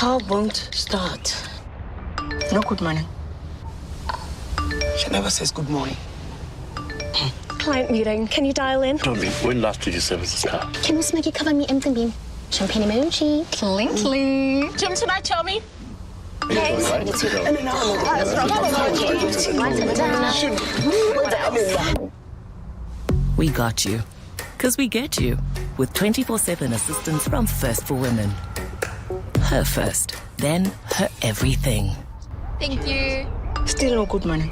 car won't start. No good morning. She never says good morning. Client meeting. Can you dial in? Tell me, when last did you service this car? Can we make it cover me empty beam? Champagne emoji. Clinky. Jim, tonight, tell me. We got you. Because we get you. With 24/7 assistance from First for Women. Her first, then her everything. Thank you. Still no good morning.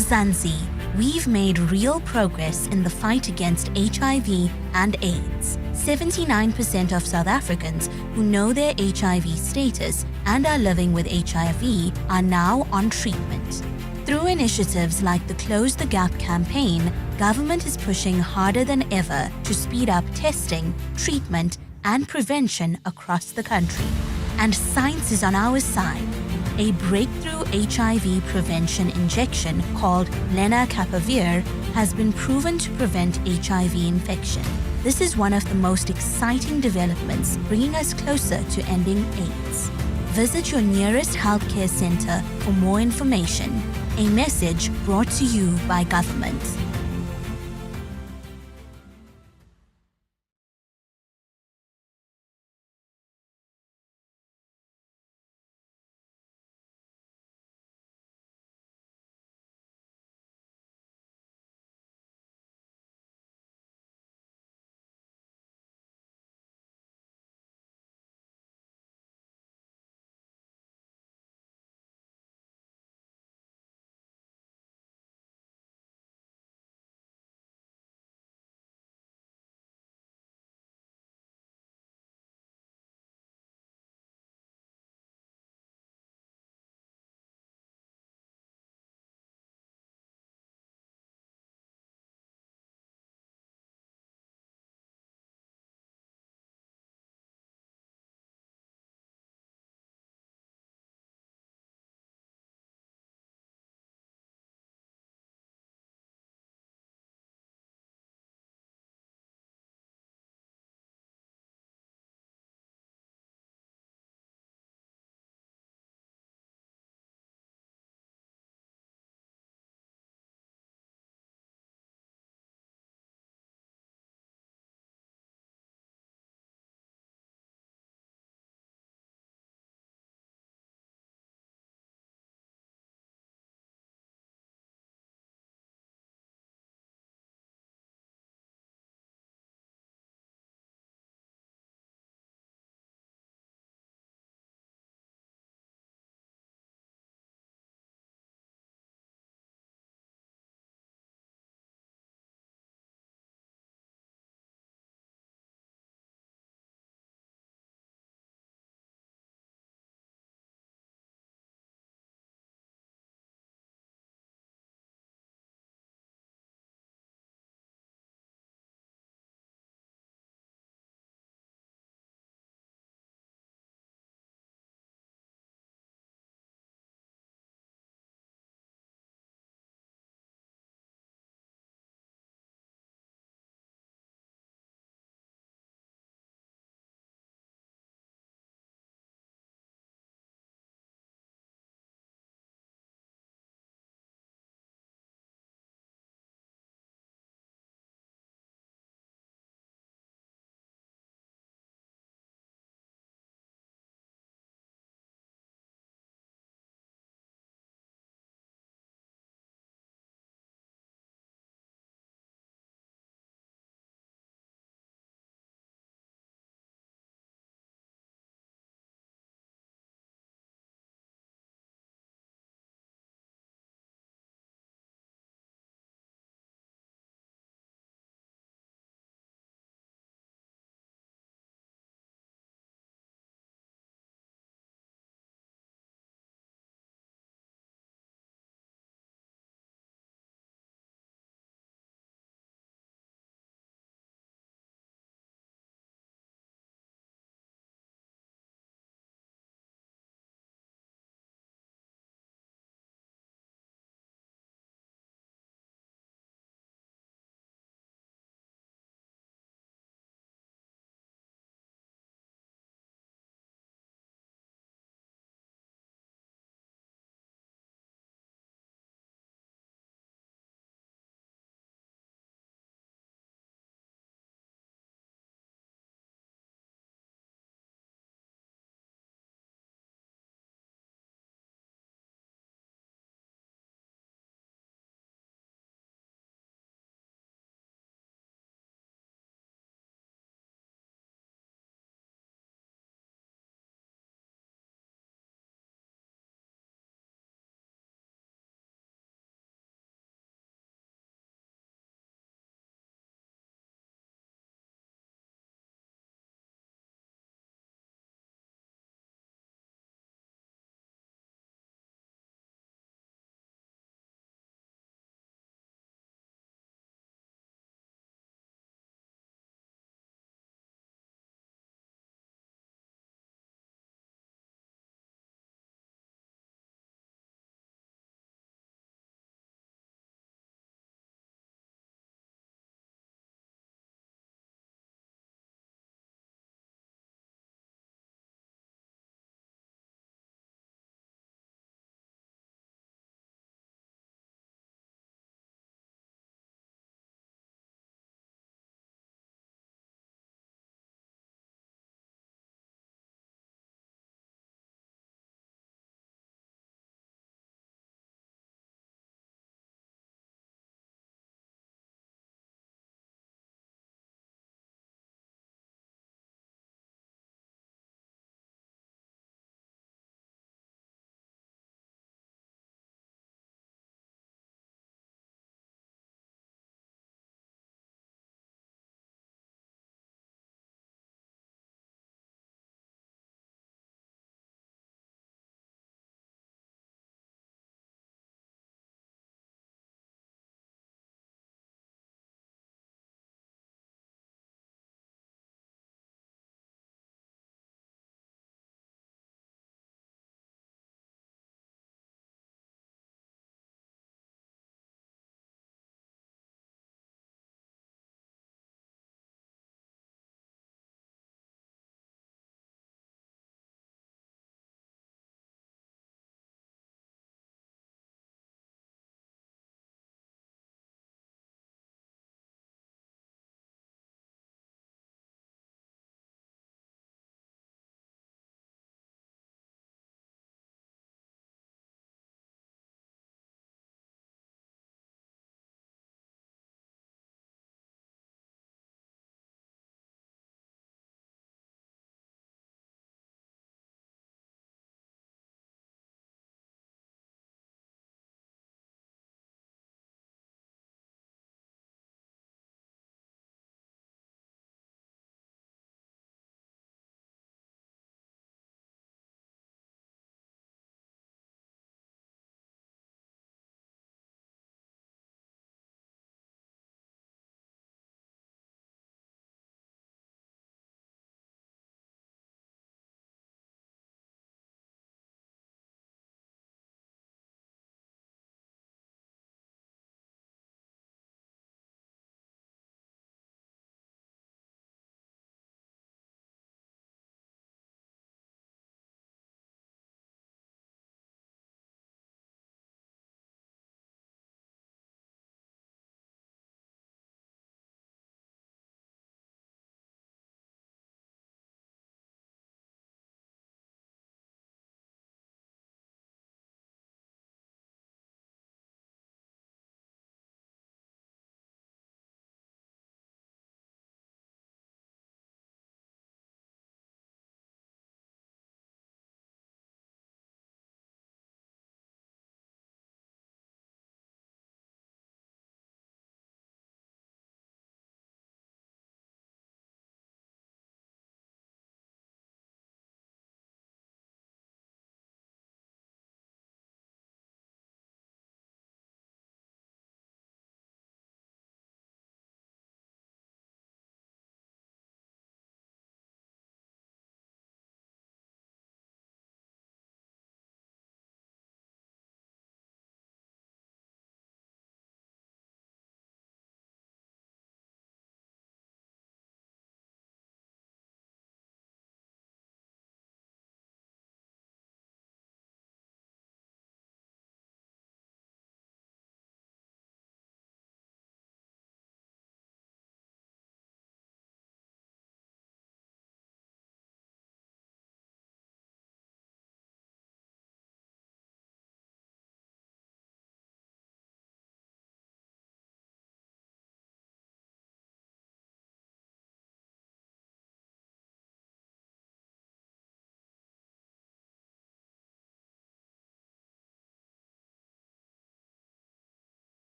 Mkhwanazi, we've made real progress in the fight against HIV and AIDS. 79% of South Africans who know their HIV status and are living with HIV are now on treatment. Through initiatives like the Close the Gap campaign, government is pushing harder than ever to speed up testing, treatment, and prevention across the country. And science is on our side. A breakthrough HIV prevention injection called lenacapavir has been proven to prevent HIV infection. This is one of the most exciting developments, bringing us closer to ending AIDS. Visit your nearest healthcare center for more information. A message brought to you by government.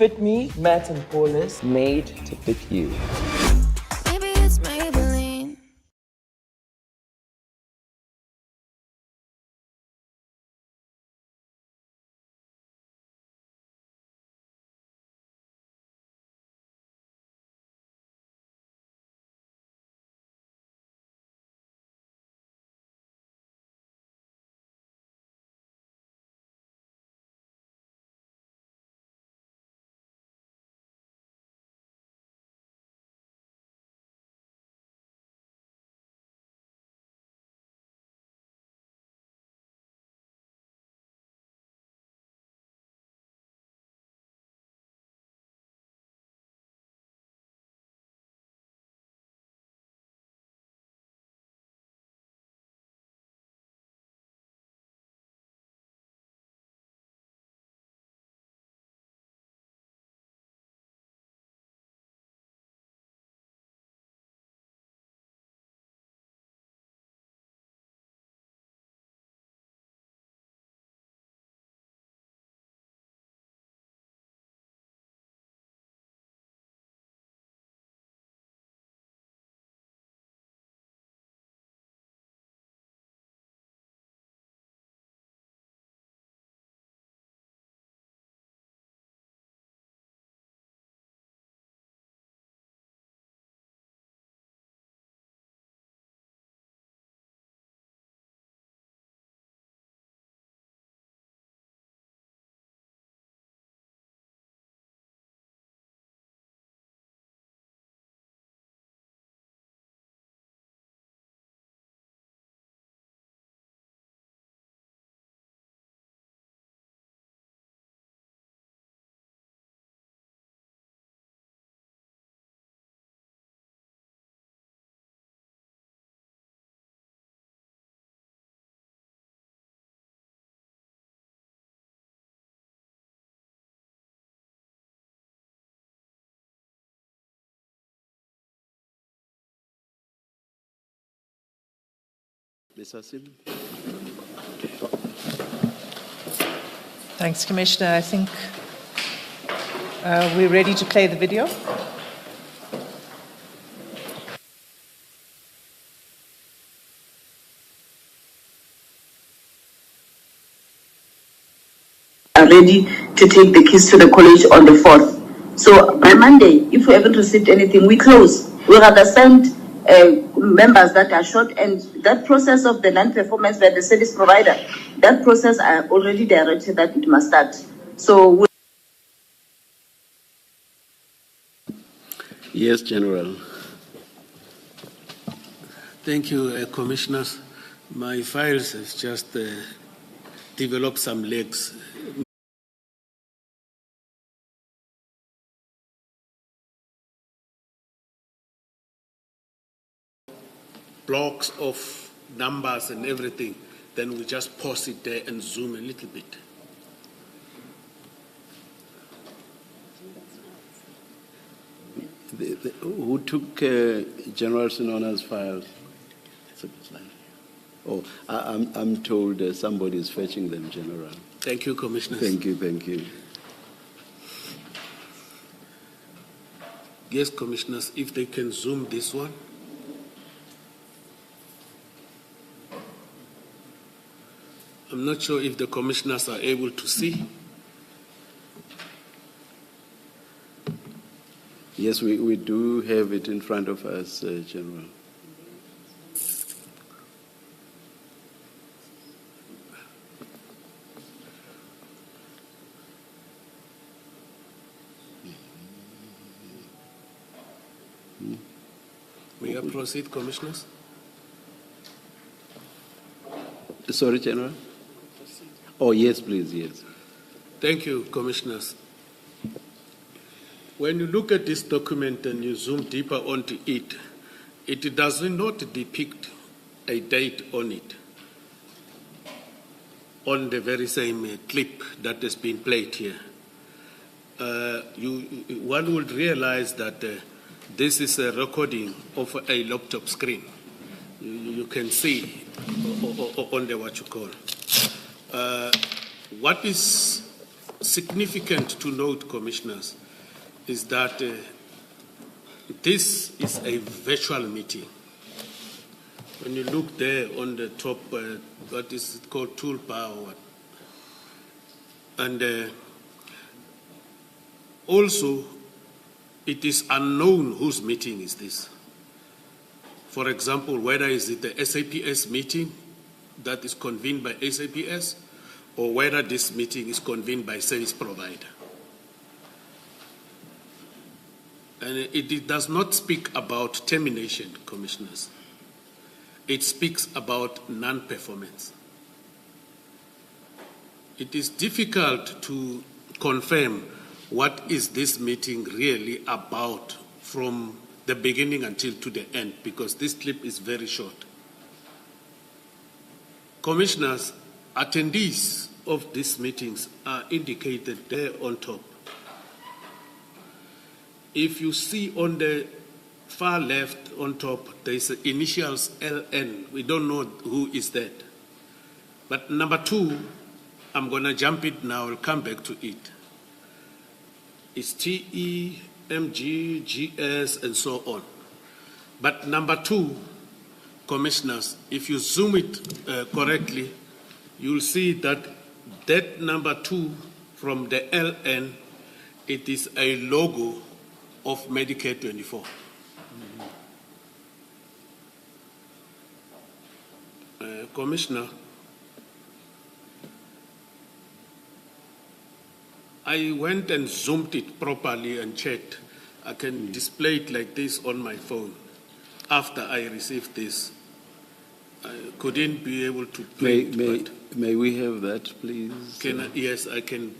Fit me, Matt and Paulus, made to fit you. Maybe it's Maybelline. Thanks, Commissioner. I think we're ready to play the video. Are ready to take the keys to the college on the 4th. So by Monday, if we haven't received anything, we close. We rather send members that are short, and that process of the non-performance by the service provider, that process are already directed that it must start. So yes, General. Thank you, Commissioners. My files have just developed some legs. Blocks of numbers and everything, then we just pause it there and zoom a little bit. Who took General Sinona's files? Oh, I'm told somebody is fetching them, General. Thank you, Commissioner. Thank you, thank you. Yes, Commissioners, if they can zoom this one. I'm not sure if the commissioners are able to see. Yes, we do have it in front of us, General. May I proceed, Commissioners? Sorry, General? Oh, yes, please, yes. Thank you, Commissioners. When you look at this document and you zoom deeper onto it, it does not depict a date on it, on the very same clip that has been played here. One would realize that this is a recording of a laptop screen. You can see on the what you call. What is significant to note, Commissioners, is that this is a virtual meeting. When you look there on the top, what is it called, toolbar or what? And also, it is unknown whose meeting is this. For example, whether is it the SAPS meeting that is convened by SAPS, or whether this meeting is convened by service provider. And it does not speak about termination, Commissioners. It speaks about non-performance. It is difficult to confirm what is this meeting really about from the beginning until to the end, because this clip is very short. Commissioners, attendees of these meetings are indicated there on top. If you see on the far left on top, there is initials LN. We don't know who is that. But number 2, I'm going to jump it now. I'll come back to it. It's TE, MG, GS, and so on. But number 2, Commissioners, if you zoom it correctly, you'll see that that number 2 from the LN, it is a logo of Medicare 24. Commissioner, I went and zoomed it properly and checked. I can display it like this on my phone. After I received this, I couldn't be able to play it. May we have that, please? Yes, I can.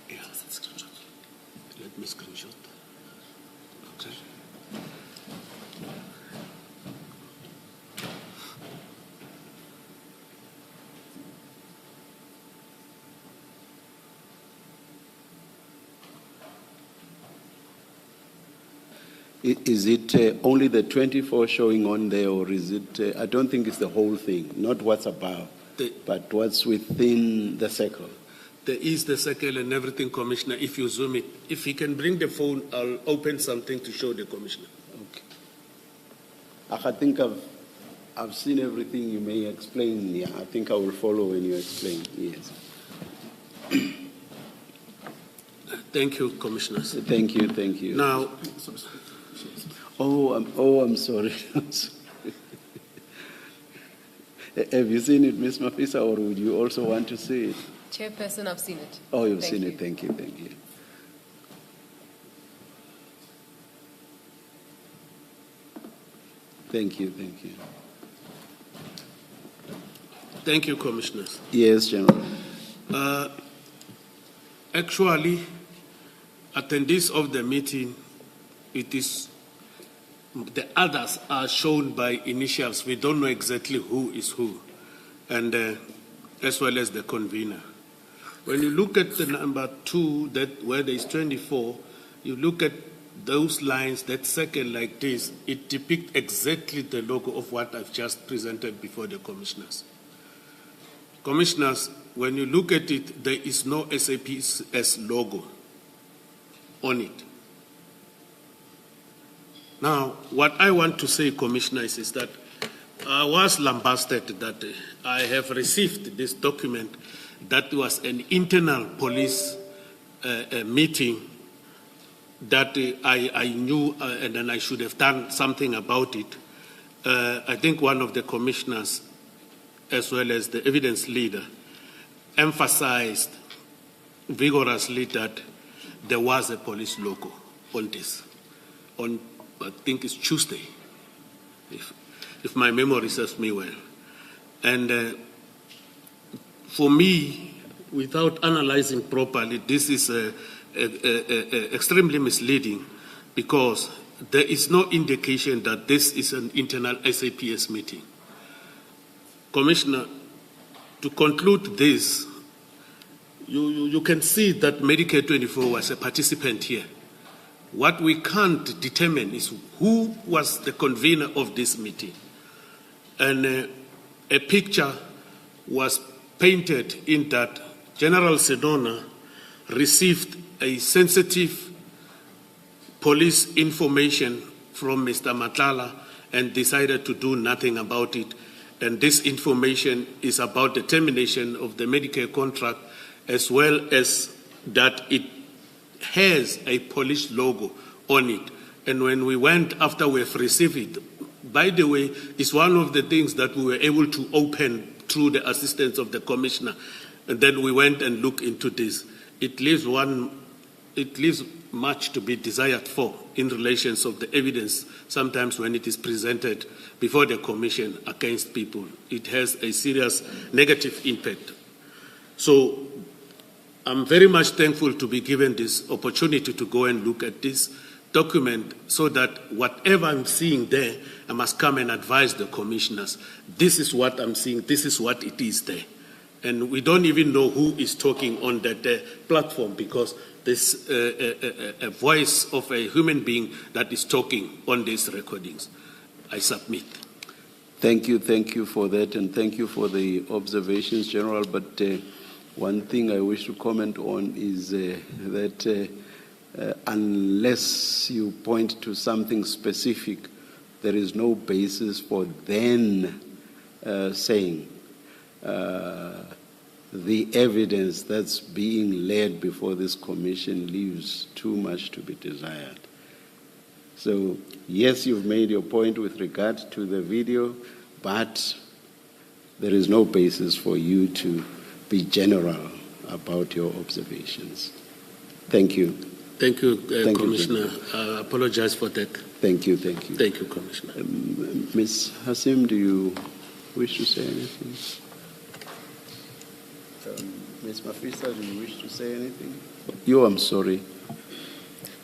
Yeah. Let me screenshot. Okay. Is it only the 24 showing on there, or is it, I don't think it's the whole thing, not what's above, but what's within the circle? There is the circle and everything, Commissioner, if you zoom it. If he can bring the phone, I'll open something to show the Commissioner. Okay. I think I've seen everything you may explain. Yeah, I think I will follow when you explain. Yes. Thank you, Commissioners. Thank you, thank you. Now, I'm sorry. Have you seen it, Ms. Mafisa, or would you also want to see it? Chairperson, I've seen it. Oh, you've seen it. Thank you, thank you. Thank you, thank you. Thank you, Commissioners. Yes, General. Actually, attendees of the meeting, it is the others are shown by initials. We don't know exactly who is who, and as well as the convener. When you look at the number 2, that where there is 24, you look at those lines, that circle like this, it depicts exactly the logo of what I've just presented before the Commissioners. Commissioners, when you look at it, there is no SAPS logo on it. Now, what I want to say, Commissioners, is that I was lambasted that I have received this document that was an internal police meeting that I knew and then I should have done something about it. I think one of the Commissioners, as well as the evidence leader, emphasized vigorously that there was a police logo on this, on I think it's Tuesday, if my memory serves me well. And for me, without analyzing properly, this is extremely misleading because there is no indication that this is an internal SAPS meeting. Commissioner, to conclude this, you can see that Medicare 24 was a participant here. What we can't determine is who was the convener of this meeting. And a picture was painted in that General Sedona received a sensitive police information from Mr. Matlala and decided to do nothing about it. And this information is about the termination of the Medicare contract, as well as that it has a Polish logo on it. And when we went after we've received it, by the way, it's one of the things that we were able to open through the assistance of the commissioner. And then we went and looked into this. It leaves much to be desired for in relation of the evidence. Sometimes when it is presented before the commission against people, it has a serious negative impact. So I'm very much thankful to be given this opportunity to go and look at this document so that whatever I'm seeing there, I must come and advise the commissioners. This is what I'm seeing, this is what it is there. And we don't even know who is talking on that platform, because there's a voice of a human being that is talking on these recordings. I submit. Thank you for that, and thank you for the observations, General. But one thing I wish to comment on is that unless you point to something specific, there is no basis for then saying the evidence that's being laid before this commission leaves too much to be desired. So, yes, you've made your point with regard to the video, but there is no basis for you to be general about your observations. Thank you. Thank you, Commissioner. I apologize for that. Thank you. Thank you, Commissioner. Ms. Hasim, do you wish to say anything? Ms. Mafisa, do you wish to say anything? I'm sorry.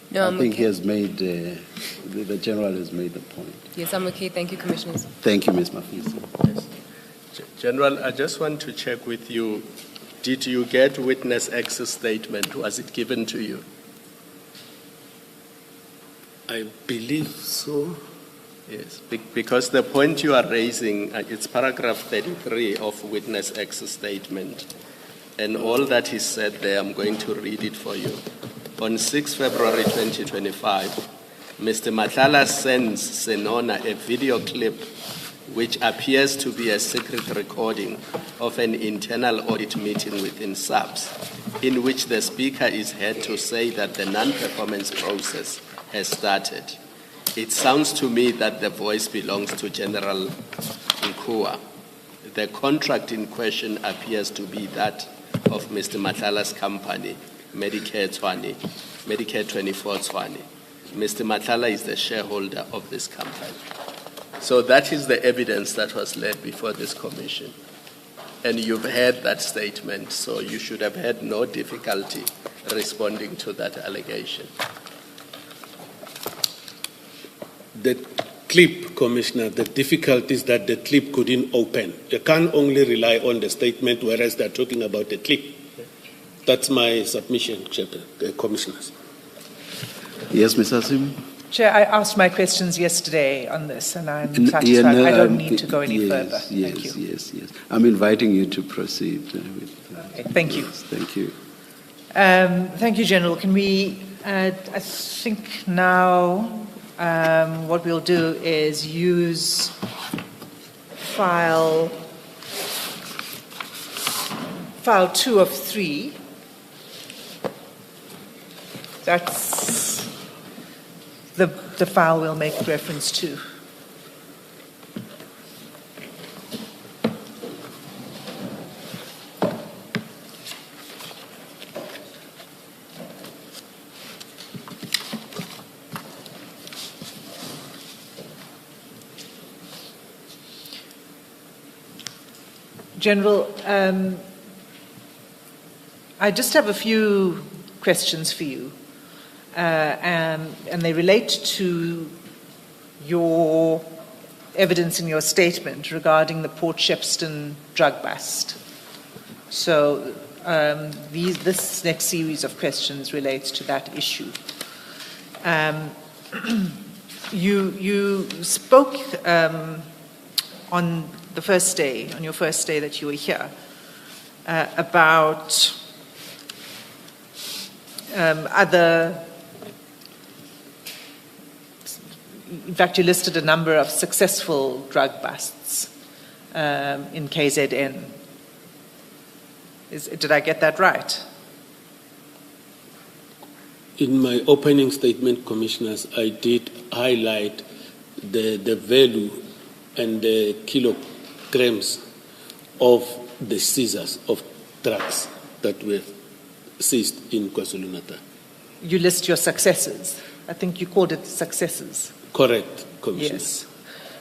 No, I think he has made, the General has made the point. Yes, I'm okay. Thank you, Commissioners. Thank you, Ms. Mafisa. Yes. General, I just want to check with you. Did you get witness X's statement? Was it given to you? I believe so. Yes, because the point you are raising, it's paragraph 33 of witness X's statement. And all that is said there, I'm going to read it for you. On 6 February 2025, Mr. Matlala sends Senona a video clip which appears to be a secret recording of an internal audit meeting within SAPS, in which the speaker is heard to say that the non-performance process has started. It sounds to me that the voice belongs to General Nkua. The contract in question appears to be that of Mr. Matlala's company, Medicare 24 Tshwane. Mr. Matlala is the shareholder of this company. So that is the evidence that was laid before this commission. And you've heard that statement, so you should have had no difficulty responding to that allegation. The clip, Commissioner, the difficulty is that the clip couldn't open. You can't only rely on the statement, whereas they're talking about the clip. That's my submission, Commissioners. Yes, Ms. Hasim? Chair, I asked my questions yesterday on this, and I'm satisfied. I don't need to go any further. Thank you. Yes. I'm inviting you to proceed with. Okay, thank you. Yes, thank you. Thank you, General. Can we? I think now what we'll do is use file 2 of 3. That's the file we'll make reference to. General, I just have a few questions for you. And they relate to your evidence in your statement regarding the Port Shepstone drug bust. So this next series of questions relates to that issue. You spoke on the first day, on your first day that you were here, about other. In fact, you listed a number of successful drug busts in KZN. Did I get that right? In my opening statement, Commissioners, I did highlight the value and the kilograms of the seizures of drugs that were seized in KwaZulu-Natal. You list your successes. I think you called it successes. Correct, Commissioner. Yes.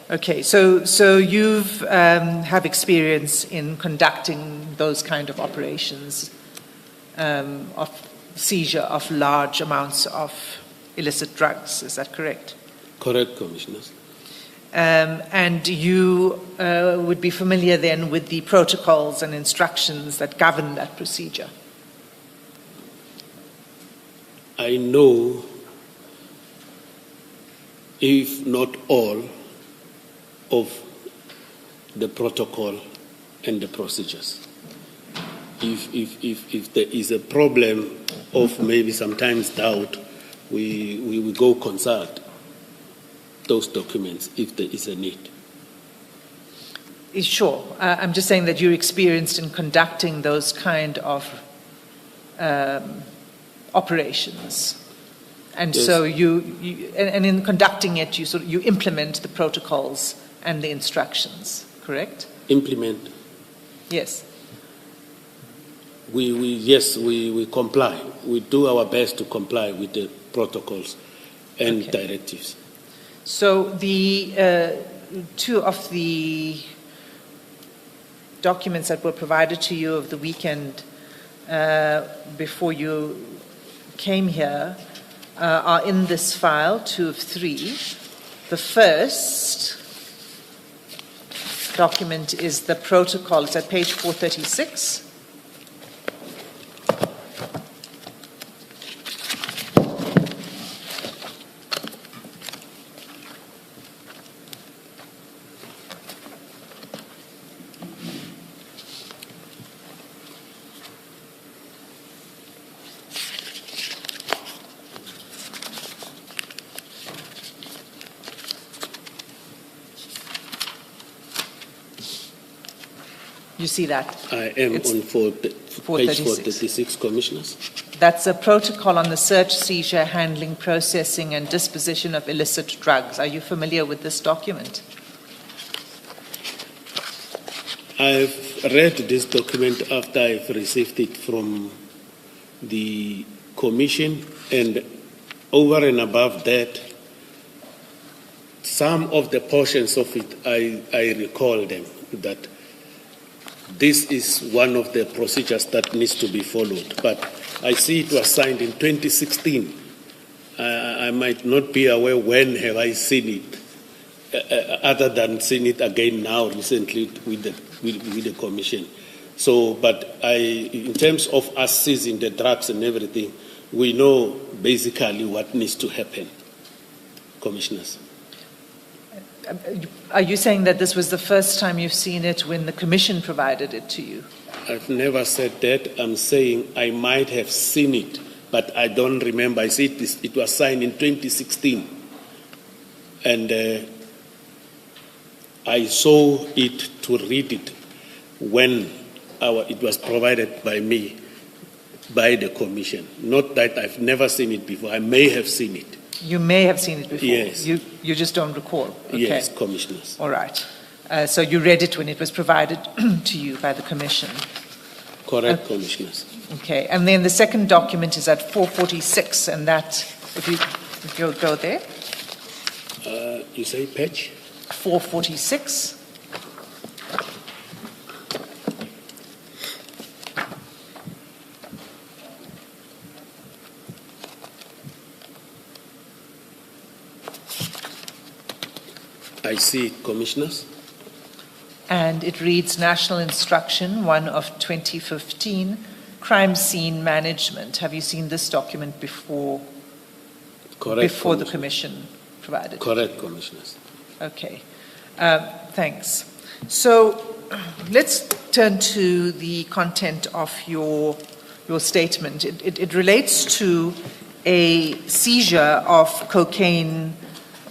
Okay, so you've have experience in conducting those kind of operations of seizure of large amounts of illicit drugs. Is that correct? Correct, Commissioners. And you would be familiar then with the protocols and instructions that govern that procedure? I know, if not all, of the protocol and the procedures. If there is a problem of maybe sometimes doubt, we will go consult those documents if there is a need. Sure. I'm just saying that you're experienced in conducting those kind of operations. And yes. So and in conducting it, you implement the protocols and the instructions, correct? Implement. Yes. We comply. We do our best to comply with the protocols and directives. So the two of the documents that were provided to you over the weekend before you came here are in this file, 2 of 3. The first document is the protocol. It's at page 436. You see that? I am on page 436, Commissioners. That's a protocol on the search, seizure, handling, processing, and disposition of illicit drugs. Are you familiar with this document? I've read this document after I've received it from the Commission, and over and above that, some of the portions of it, I recall them, that this is one of the procedures that needs to be followed. But I see it was signed in 2016. I might not be aware when have I seen it, other than seeing it again now recently with the Commission. So, but in terms of us seizing the drugs and everything, we know basically what needs to happen, Commissioners. Are you saying that this was the first time you've seen it when the Commission provided it to you? I've never said that. I'm saying I might have seen it, but I don't remember. I said it was signed in 2016. And I saw it to read it when it was provided by me, by the Commission. Not that I've never seen it before. I may have seen it. You may have seen it before. Yes. You just don't recall. Okay. Yes, Commissioners. All right. So you read it when it was provided to you by the Commission. Correct, Commissioners. Okay. And then the second document is at 446, and that, if you go there. You say page? 446. I see it, Commissioners. And it reads National Instruction 1 of 2015, Crime Scene Management. Have you seen this document before? Correct, before the Commission provided? Correct, Commissioners. Okay. Thanks. So let's turn to the content of your statement. It relates to a seizure of cocaine,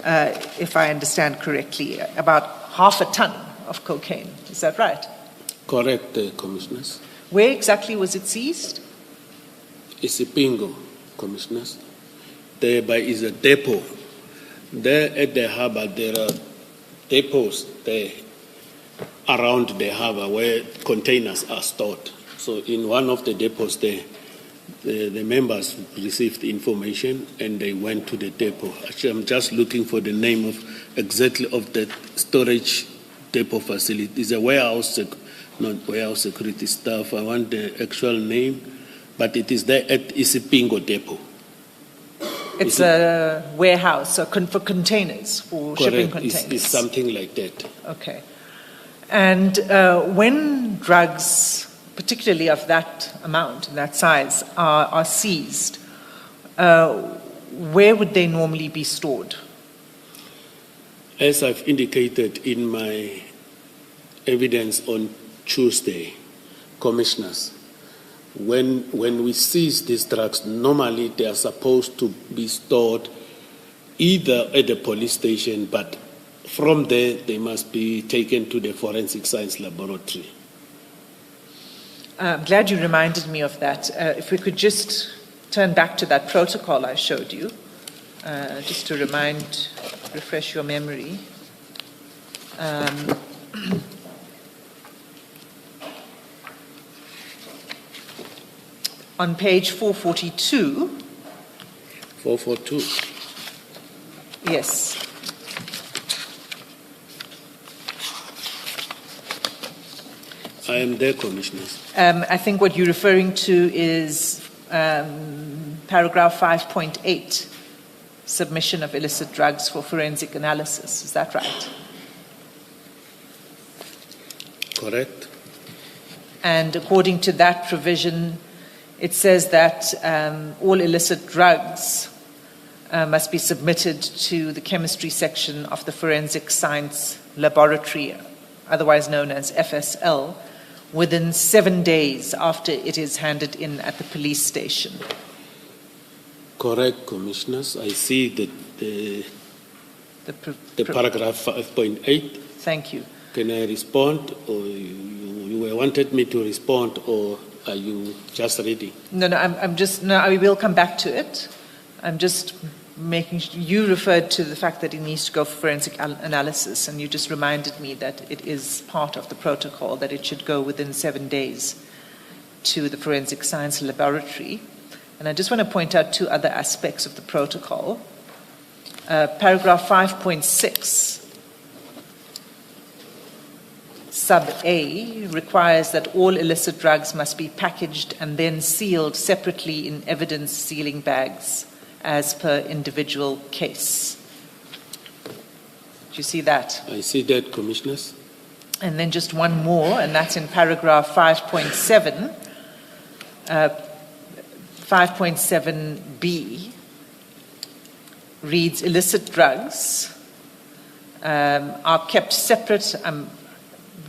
if I understand correctly, about half a ton of cocaine. Is that right? Correct, Commissioners. Where exactly was it seized? Isipingo, Commissioners. There is a depot. There at the harbour, there are depots there around the harbour where containers are stored. So in one of the depots there, the members received information and they went to the depot. Actually, I'm just looking for the name of exactly of the storage depot facility. It's a warehouse, not warehouse security staff. I want the actual name, but it is there at Isipingo depot. It's a warehouse for containers, for shipping containers. It's something like that. Okay. And when drugs, particularly of that amount, that size, are seized, where would they normally be stored? As I've indicated in my evidence on Tuesday, Commissioners, when we seize these drugs, normally they are supposed to be stored either at the police station, but from there they must be taken to the forensic science laboratory. I'm glad you reminded me of that. If we could just turn back to that protocol I showed you, just to refresh your memory. On page 442. 442. Yes. I am there, Commissioners. I think what you're referring to is paragraph 5.8, submission of illicit drugs for forensic analysis. Is that right? Correct. And according to that provision, it says that all illicit drugs must be submitted to the chemistry section of the forensic science laboratory, otherwise known as FSL, within 7 days after it is handed in at the police station. Correct, Commissioners. I see that the paragraph 5.8. Thank you. Can I respond, or you wanted me to respond, or are you just reading? No, I will come back to it. I'm just making you referred to the fact that it needs to go for forensic analysis, and you just reminded me that it is part of the protocol that it should go within 7 days to the forensic science laboratory. And I just want to point out two other aspects of the protocol. Paragraph 5.6 sub A requires that all illicit drugs must be packaged and then sealed separately in evidence sealing bags as per individual case. Do you see that? I see that, Commissioners. And then just one more, and that's in paragraph 5.7. 5.7b reads, illicit drugs are kept separate. I'm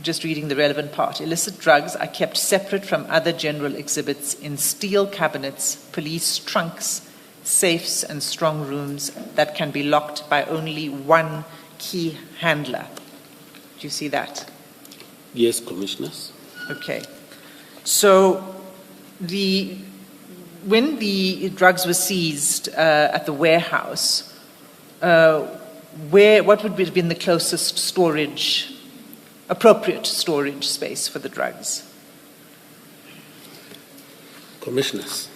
just reading the relevant part. Illicit drugs are kept separate from other general exhibits in steel cabinets, police trunks, safes and strong rooms that can be locked by only one key handler. Do you see that? Yes, Commissioners. Okay. So when the drugs were seized at the warehouse, what would have been the closest appropriate storage space for the drugs? Commissioners,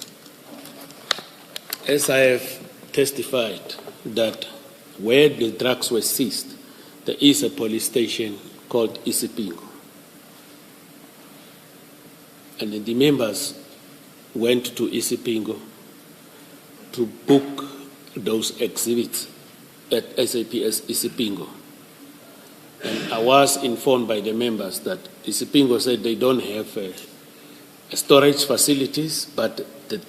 as I have testified that where the drugs were seized, there is a police station called Isipingo. And the members went to Isipingo to book those exhibits at SAPS Isipingo. And I was informed by the members that Isipingo said they don't have storage facilities, but the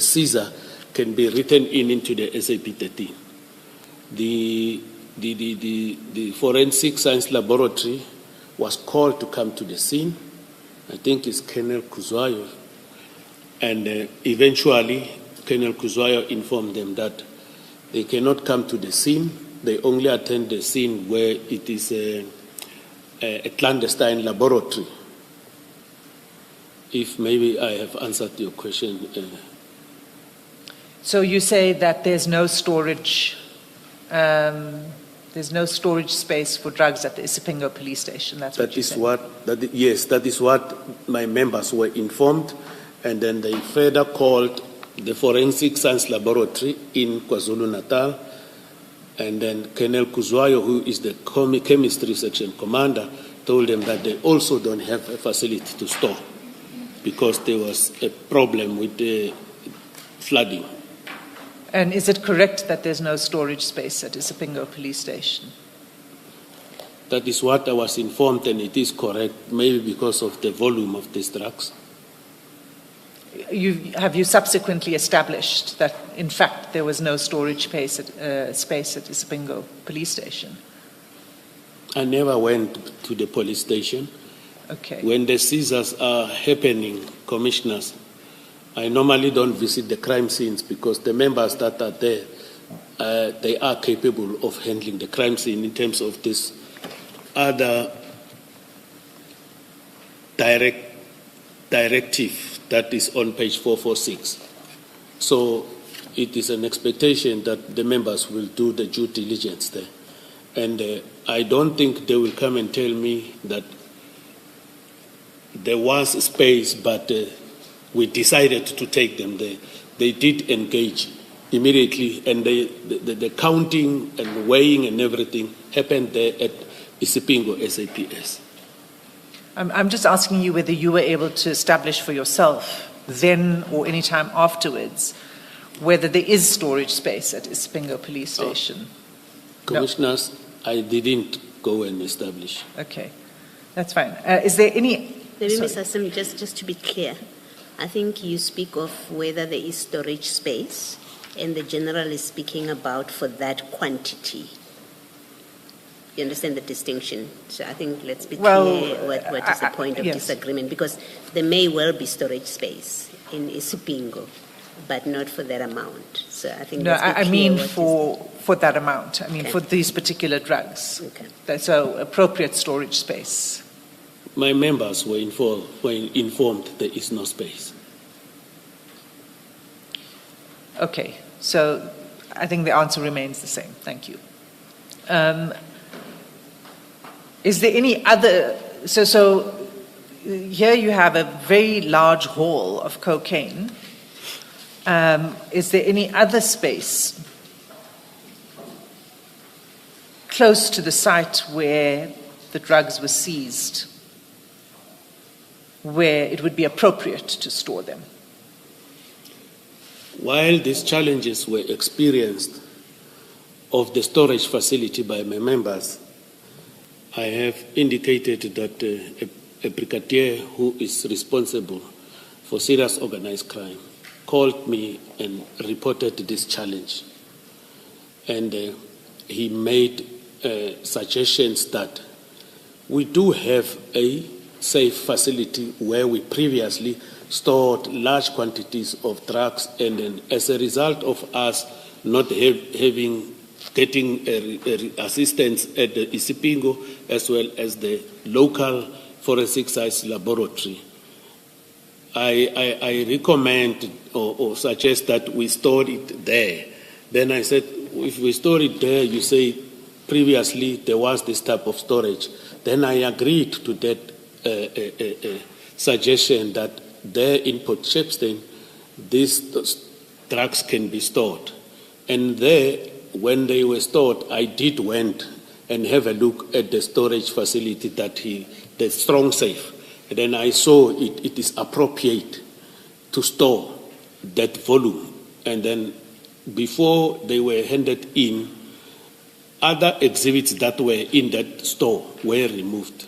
seizure can be written into the SAP 13. The forensic science laboratory was called to come to the scene. I think it's Colonel Kuzwayo. And eventually, Colonel Kuzwayo informed them that they cannot come to the scene. They only attend the scene where it is a clandestine laboratory. If maybe I have answered your question. So you say that there's no storage space for drugs at the Isipingo police station. That's what you said. Yes, that is what my members were informed, and then they further called the forensic science laboratory in KwaZulu-Natal, and then Colonel Kuzwayo, who is the chemistry section commander, told them that they also don't have a facility to store because there was a problem with the flooding. And is it correct that there's no storage space at Isipingo police station? That is what I was informed, and it is correct, maybe because of the volume of these drugs. Have you subsequently established that, in fact, there was no storage space at Isipingo police station? I never went to the police station. Okay. When the seizures are happening, commissioners, I normally don't visit the crime scenes because the members that are there, they are capable of handling the crime scene in terms of this other directive that is on page 446. So it is an expectation that the members will do the due diligence there. And I don't think they will come and tell me that there was space, but we decided to take them there. They did engage immediately, and the counting and weighing and everything happened there at Isipingo SAPS. I'm just asking you whether you were able to establish for yourself then or any time afterwards whether there is storage space at Isipingo police station. Commissioners, no. I didn't go and establish. Okay, that's fine. Is there any... Maybe, Mr. Sim, just to be clear, I think you speak of whether there is storage space, and the general is speaking about for that quantity. You understand the distinction? So I think let's be clear what is the point of disagreement, because there may well be storage space in Isipingo, but not for that amount. So I think I mean for that amount. I mean for these particular drugs. Okay. So appropriate storage space. My members were informed there is no space. Okay, so I think the answer remains the same. Thank you. Is there any other... So here you have a very large haul of cocaine. Is there any other space close to the site where the drugs were seized where it would be appropriate to store them? While these challenges were experienced of the storage facility by my members, I have indicated that a brigadier who is responsible for serious organized crime called me and reported this challenge. And he made suggestions that we do have a safe facility where we previously stored large quantities of drugs, and then as a result of us not getting assistance at the Isipingo as well as the local forensic science laboratory, I recommend or suggest that we store it there. Then I said, if we store it there, you say previously there was this type of storage. Then I agreed to that suggestion that there in Port Shepstone, these drugs can be stored. And there, when they were stored, I did went and have a look at the storage facility the strong safe. And then I saw it is appropriate to store that volume. And then before they were handed in, other exhibits that were in that store were removed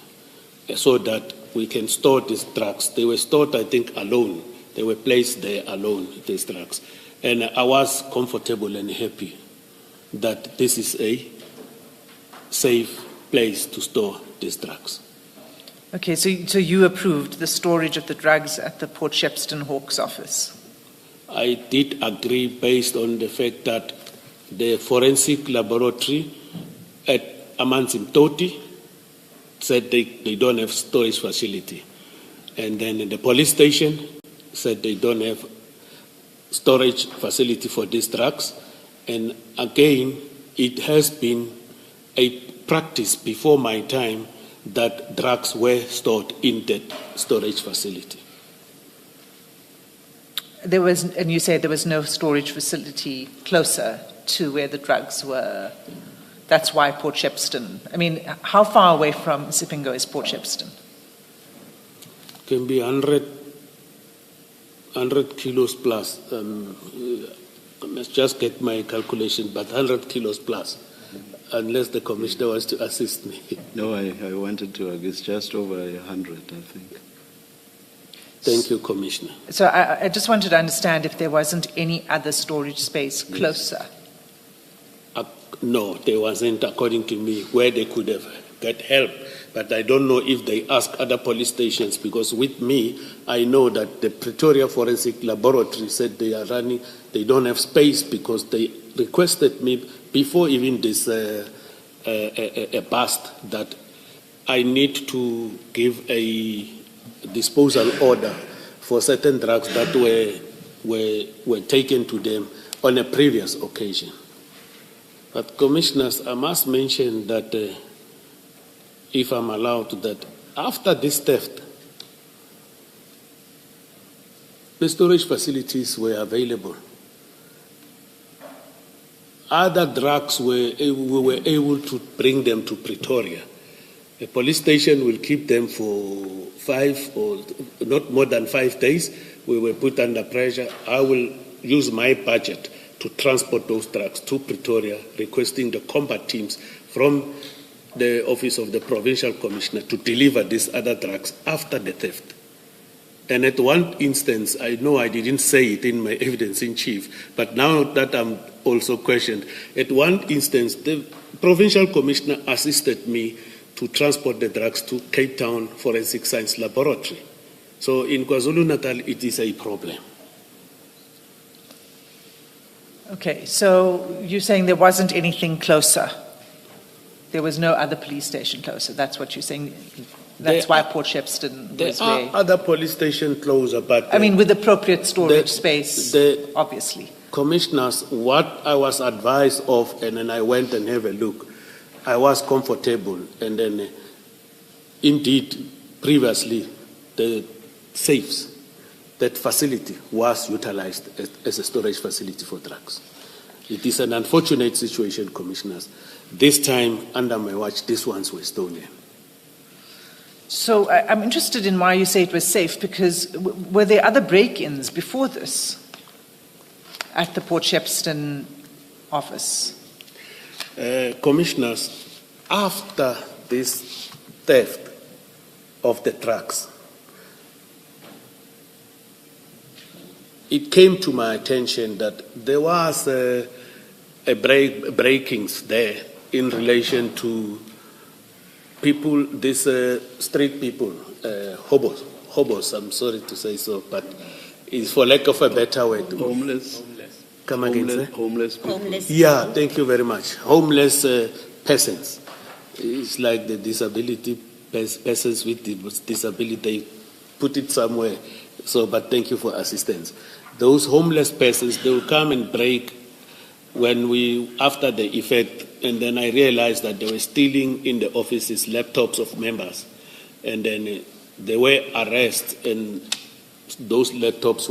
so that we can store these drugs. They were stored, I think, alone. They were placed there alone, these drugs. And I was comfortable and happy that this is a safe place to store these drugs. Okay, so you approved the storage of the drugs at the Port Shepstone Hawks office? I did agree based on the fact that the forensic laboratory at Amanzimtoti said they don't have storage facility. And then the police station said they don't have storage facility for these drugs. And again, it has been a practice before my time that drugs were stored in that storage facility. And you say there was no storage facility closer to where the drugs were. That's why Port Shepstone. I mean, how far away from Sipingo is Port Shepstone? Can be 100 kilos plus. I must just get my calculation, but 100 kilos plus, unless the commissioner wants to assist me. No, I wanted to. It's just over 100, I think. Thank you, Commissioner. So I just wanted to understand if there wasn't any other storage space closer. No, there wasn't, according to me, where they could have got help. But I don't know if they ask other police stations, because with me, I know that the Pretoria Forensic Laboratory said they are running, they don't have space because they requested me before even this a bust that I need to give a disposal order for certain drugs that were taken to them on a previous occasion. But Commissioners, I must mention that, if I'm allowed, that after this theft, the storage facilities were available. Other drugs we were able to bring them to Pretoria. The police station will keep them for 5 or not more than 5 days. We were put under pressure. I will use my budget to transport those drugs to Pretoria, requesting the combat teams from the Office of the Provincial Commissioner to deliver these other drugs after the theft. And at one instance, I know I didn't say it in my evidence in chief, but now that I'm also questioned, at one instance, the Provincial Commissioner assisted me to transport the drugs to Cape Town Forensic Science Laboratory. So in KwaZulu-Natal, it is a problem. Okay, so you're saying there wasn't anything closer? There was no other police station closer? That's what you're saying? That's why Port Shepstone was there are other police stations closer, but... I mean, with appropriate storage space, obviously. Commissioners, what I was advised of, and then I went and have a look, I was comfortable, and then indeed, previously, the safes, that facility was utilized as a storage facility for drugs. It is an unfortunate situation, Commissioners. This time, under my watch, these ones were stolen. So I'm interested in why you say it was safe, because were there other break-ins before this at the Port Shepstone office? Commissioners, after this theft of the drugs, it came to my attention that there was breakings there in relation to people, these street people, hobos, I'm sorry to say so, but it's for lack of a better word. Homeless. Come again, sir? Homeless people. Homeless. Yeah, thank you very much. Homeless peasants. It's like the disability, persons with disability, they put it somewhere. So, but thank you for assistance. Those homeless persons, they will come and break after the effect, and then I realized that they were stealing in the offices laptops of members, and then they were arrested, and those laptops were